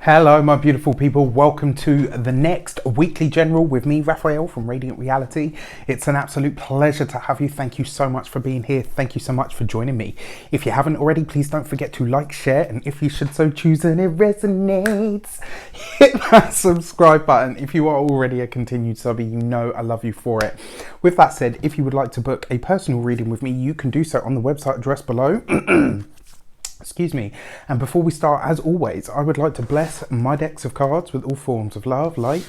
Hello, my beautiful people. Welcome to the next weekly general with me, Raphael from Radiant Reality. It's an absolute pleasure to have you. Thank you so much for being here. Thank you so much for joining me. If you haven't already, please don't forget to like, share, and if you should so choose and it resonates, hit that subscribe button. If you are already a continued subby, you know I love you for it. With that said, if you would like to book a personal reading with me, you can do so on the website address below. Excuse me. And before we start, as always, I would like to bless my decks of cards with all forms of love, light,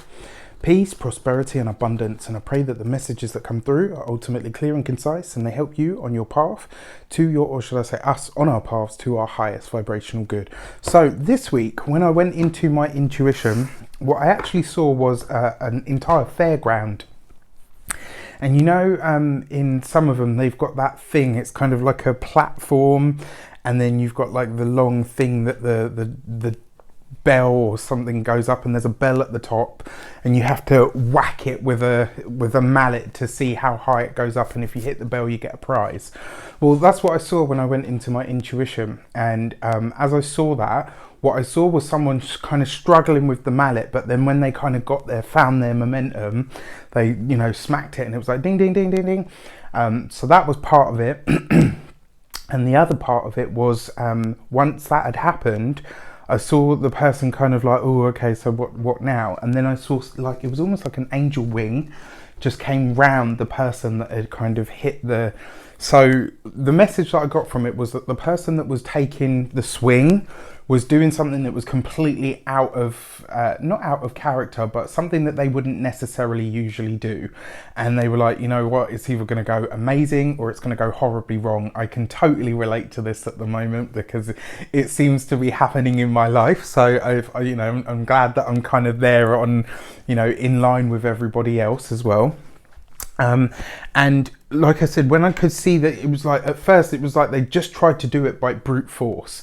peace, prosperity, and abundance. And I pray that the messages that come through are ultimately clear and concise, and they help you on your path to your, or should I say us, on our paths to our highest vibrational good. So this week, when I went into my intuition, what I actually saw was an entire fairground. And you know, in some of them, they've got that thing, it's kind of like a platform, and then you've got like the long thing that the bell or something goes up, and there's a bell at the top, and you have to whack it with a mallet to see how high it goes up, and if you hit the bell you get a prize. Well, that's what I saw when I went into my intuition, and as I saw that, what I saw was someone kind of struggling with the mallet, but then when they kind of got there, found their momentum, they, you know, smacked it, and it was like ding ding ding ding ding. So that was part of it. And the other part of it was, once that had happened, I saw the person kind of like, oh, okay, so what now? And then I saw, like, it was almost like an angel wing just came round the person that had kind of hit the... So the message that I got from it was that the person that was taking the swing was doing something that was completely out of, not out of character, but something that they wouldn't necessarily usually do. And they were like, you know what, it's either going to go amazing or it's going to go horribly wrong. I can totally relate to this at the moment because it seems to be happening in my life. So I'm glad that I'm kind of there on, you know, in line with everybody else as well. And like I said, when I could see that, it was like, at first it was like they just tried to do it by brute force.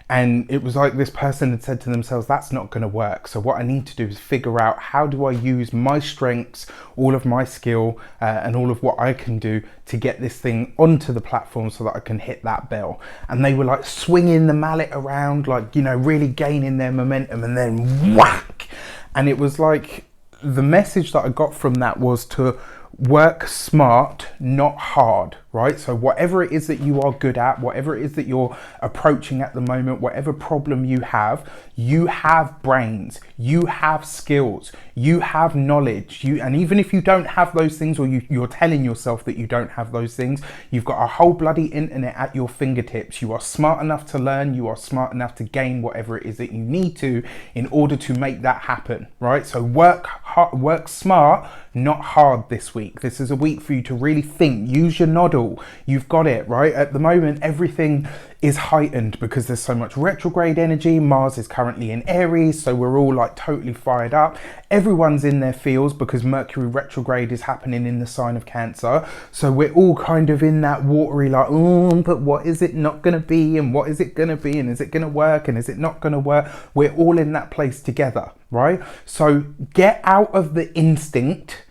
And it was like this person had said to themselves, that's not going to work. So what I need to do is figure out, how do I use my strengths, all of my skill, and all of what I can do to get this thing onto the platform so that I can hit that bell. And they were like swinging the mallet around, like, you know, really gaining their momentum, and then whack. And it was like, the message that I got from that was to work smart, not hard, right? So whatever it is that you are good at, whatever it is that you're approaching at the moment, whatever problem you have brains, you have skills, you have knowledge, and even if you don't have those things, or you're telling yourself that you don't have those things, you've got a whole bloody internet at your fingertips. You are smart enough to learn, you are smart enough to gain whatever it is that you need to in order to make that happen, right? So work hard, work smart, not hard this week. This is a week for you to really think, use your noddle. You've got it, right? At the moment, everything is heightened because there's so much retrograde energy. Mars is currently in Aries, so we're all like totally fired up. Everyone's in their feels because Mercury retrograde is happening in the sign of Cancer. So we're all kind of in that watery, like, oh, but what is it not going to be? And what is it going to be? And is it going to work? And is it not going to work? We're all in that place together, right? So get out of the instinct,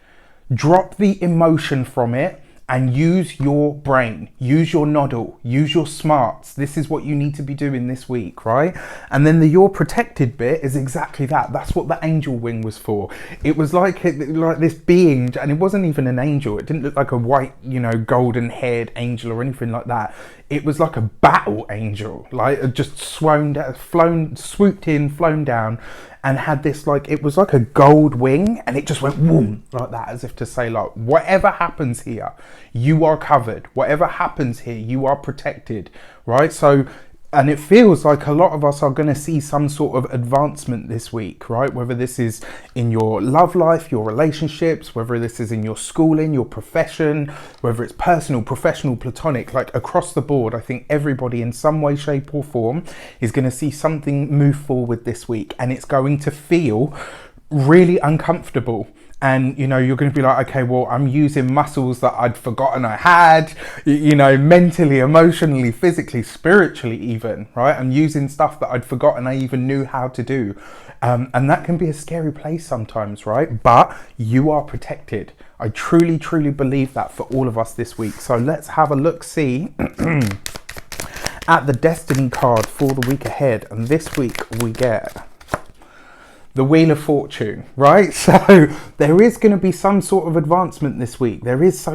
drop the emotion from it, and use your brain, use your noddle, use your smarts. This is what you need to be doing this week, right? And then the you're protected bit is exactly that. That's what the angel wing was for. It was like this being, and it wasn't even an angel. It didn't look like a white, you know, golden haired angel or anything like that. It was like a battle angel, like just swooped in, flown down, and had this, like, it was like a gold wing, and it just went whoom, like that, as if to say, like, whatever happens here, you are covered. Whatever happens here, you are protected, right? So, and it feels like a lot of us are going to see some sort of advancement this week, right? Whether this is in your love life, your relationships, whether this is in your schooling, your profession, whether it's personal, professional, platonic, like across the board, I think everybody in some way, shape or form is going to see something move forward this week, and it's going to feel really uncomfortable. And, you know, you're going to be like, okay, well, I'm using muscles that I'd forgotten I had, you know, mentally, emotionally, physically, spiritually even, right? I'm using stuff that I'd forgotten I even knew how to do. And that can be a scary place sometimes, right? But you are protected. I truly, truly believe that for all of us this week. So let's have a look, see at the destiny card for the week ahead. And this week we get the Wheel of Fortune, right? So there is going to be some sort of advancement this week. There is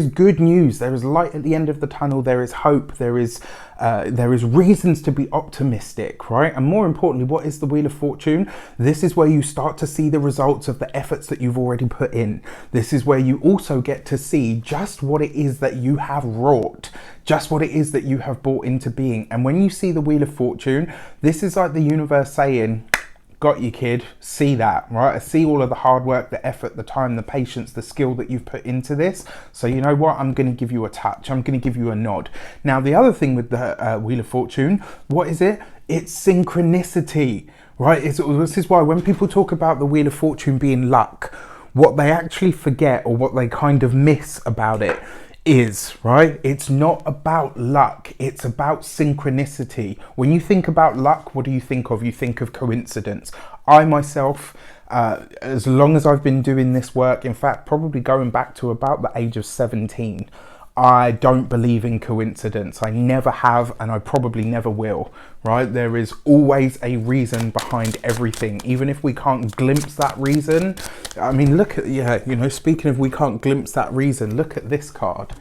good news. There is light at the end of the tunnel. There is hope. There is reasons to be optimistic, right? And more importantly, what is the Wheel of Fortune? This is where you start to see the results of the efforts that you've already put in. This is where you also get to see just what it is that you have wrought, just what it is that you have brought into being. And when you see the Wheel of Fortune, this is like the universe saying, got you, kid. See that, right? I see all of the hard work, the effort, the time, the patience, the skill that you've put into this. So you know what? I'm going to give you a touch. I'm going to give you a nod. Now, the other thing with the Wheel of Fortune, what is it? It's synchronicity, right? This is why when people talk about the Wheel of Fortune being luck, what they actually forget or what they kind of miss about it is, right, it's not about luck, it's about synchronicity. When you think about luck, what do you think of? You think of coincidence. I myself, as long as I've been doing this work, in fact probably going back to about the age of 17, I don't believe in coincidence. I never have, and I probably never will, right? There is always a reason behind everything, even if we can't glimpse that reason. I mean, look at, speaking of we can't glimpse that reason, look at this card,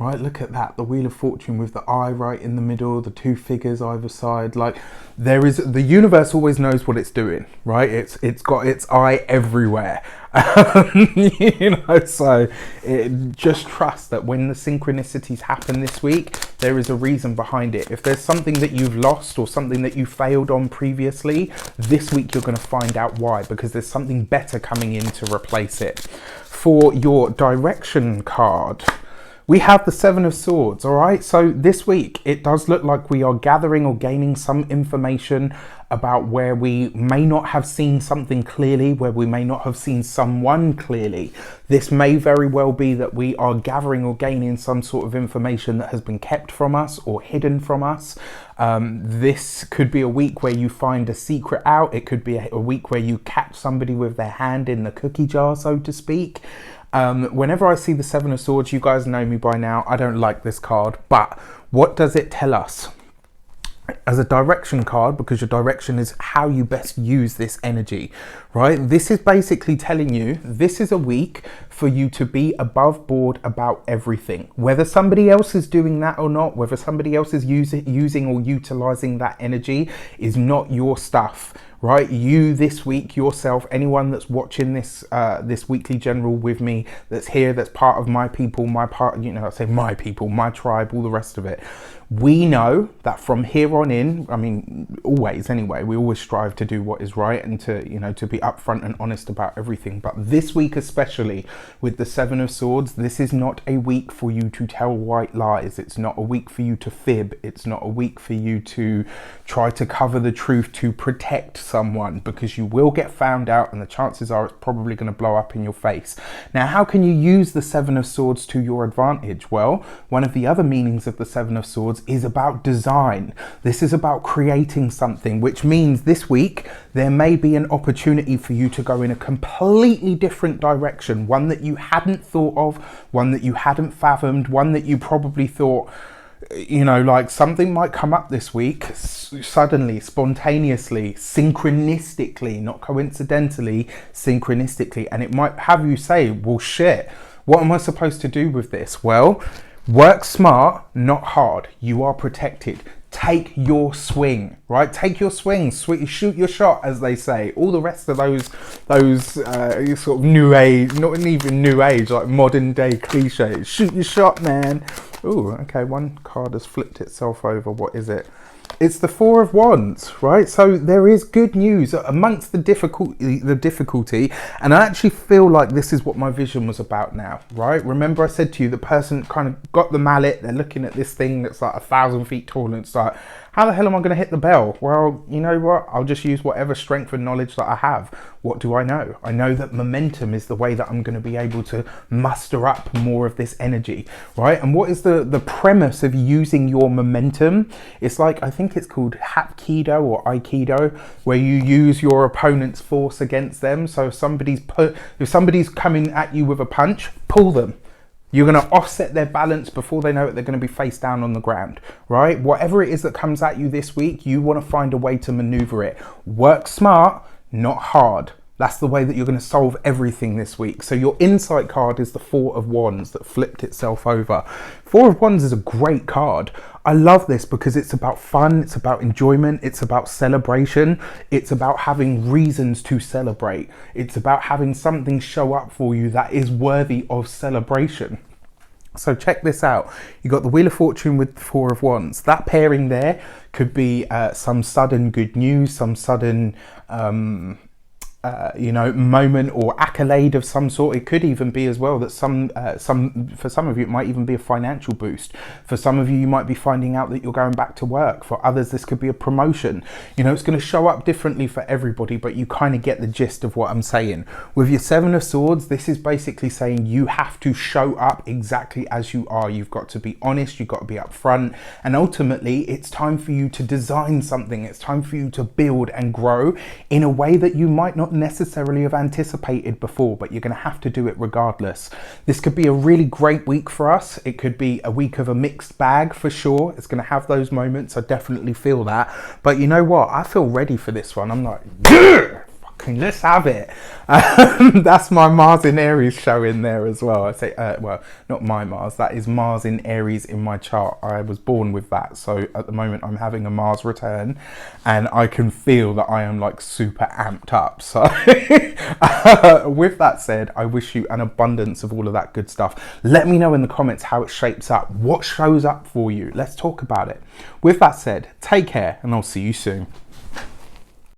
right? Look at that, the Wheel of Fortune with the eye right in the middle, the two figures either side. Like, the universe always knows what it's doing, right? It's got its eye everywhere. So just trust that when the synchronicities happen this week, there is a reason behind it. If there's something that you've lost or something that you failed on previously, this week you're going to find out why, because there's something better coming in to replace it. For your direction card, we have the Seven of Swords, all right? So this week, it does look like we are gathering or gaining some information about where we may not have seen something clearly, where we may not have seen someone clearly. This may very well be that we are gathering or gaining some sort of information that has been kept from us or hidden from us. This could be a week where you find a secret out. It could be a week where you catch somebody with their hand in the cookie jar, so to speak. Whenever I see the Seven of Swords, you guys know me by now, I don't like this card, but what does it tell us? As a direction card, because your direction is how you best use this energy, right? This is basically telling you this is a week for you to be above board about everything. Whether somebody else is doing that or not, whether somebody else is using or utilizing that energy is not your stuff, right? You this week yourself, anyone that's watching this this weekly general with me, that's here, that's part of my people, I say my people, my tribe, all the rest of it. We know that from here on in, I mean, always anyway, we always strive to do what is right and to be upfront and honest about everything. But this week, especially with the Seven of Swords, this is not a week for you to tell white lies. It's not a week for you to fib. It's not a week for you to try to cover the truth to protect someone, because you will get found out and the chances are it's probably going to blow up in your face. Now, how can you use the Seven of Swords to your advantage? Well, one of the other meanings of the Seven of Swords is about design. This is about creating something, which means this week there may be an opportunity for you to go in a completely different direction, one that you hadn't thought of, one that you hadn't fathomed, one that you probably thought, like something might come up this week suddenly, spontaneously, synchronistically, not coincidentally, synchronistically, and it might have you say, well, shit, what am I supposed to do with this? Well, work smart, not hard. You are protected. Take your swing, right? Take your swing, shoot your shot, as they say. All the rest of those sort of new age, not even new age, like modern day cliches. Shoot your shot, man. Oh, okay, one card has flipped itself over. What is it? It's the Four of Wands, right? So there is good news amongst the difficulty, and I actually feel like this is what my vision was about now, right? Remember I said to you, the person kind of got the mallet, they're looking at this thing that's like 1,000 feet tall, and it's like, how the hell am I going to hit the bell? Well, you know what? I'll just use whatever strength and knowledge that I have. What do I know? I know that momentum is the way that I'm going to be able to muster up more of this energy, right? And what is the premise of using your momentum? It's like, I think it's called Hapkido or Aikido, where you use your opponent's force against them. So if somebody's coming at you with a punch, pull them. You're going to offset their balance before they know it. They're going to be face down on the ground, right? Whatever it is that comes at you this week, you want to find a way to maneuver it. Work smart, not hard. That's the way that you're going to solve everything this week. So your insight card is the Four of Wands that flipped itself over. Four of Wands is a great card. I love this because it's about fun, it's about enjoyment, it's about celebration, it's about having reasons to celebrate. It's about having something show up for you that is worthy of celebration. So check this out. You got the Wheel of Fortune with the Four of Wands. That pairing there could be some sudden good news, some sudden moment or accolade of some sort. It could even be as well that for some of you, it might even be a financial boost. For some of you, you might be finding out that you're going back to work. For others, this could be a promotion. It's going to show up differently for everybody, but you kind of get the gist of what I'm saying. With your Seven of Swords, this is basically saying you have to show up exactly as you are. You've got to be honest, you've got to be upfront, and ultimately it's time for you to design something. It's time for you to build and grow in a way that you might not necessarily have anticipated before, but you're going to have to do it regardless. This could be a really great week for us. It could be a week of a mixed bag for sure. It's going to have those moments. I definitely feel that. But you know what? I feel ready for this one. I'm like, yeah! Let's have it. That's my Mars in Aries show in there as well. I say, well, not my Mars. That is Mars in Aries in my chart. I was born with that. So at the moment I'm having a Mars return and I can feel that I am like super amped up. So with that said, I wish you an abundance of all of that good stuff. Let me know in the comments how it shapes up. What shows up for you? Let's talk about it. With that said, take care and I'll see you soon.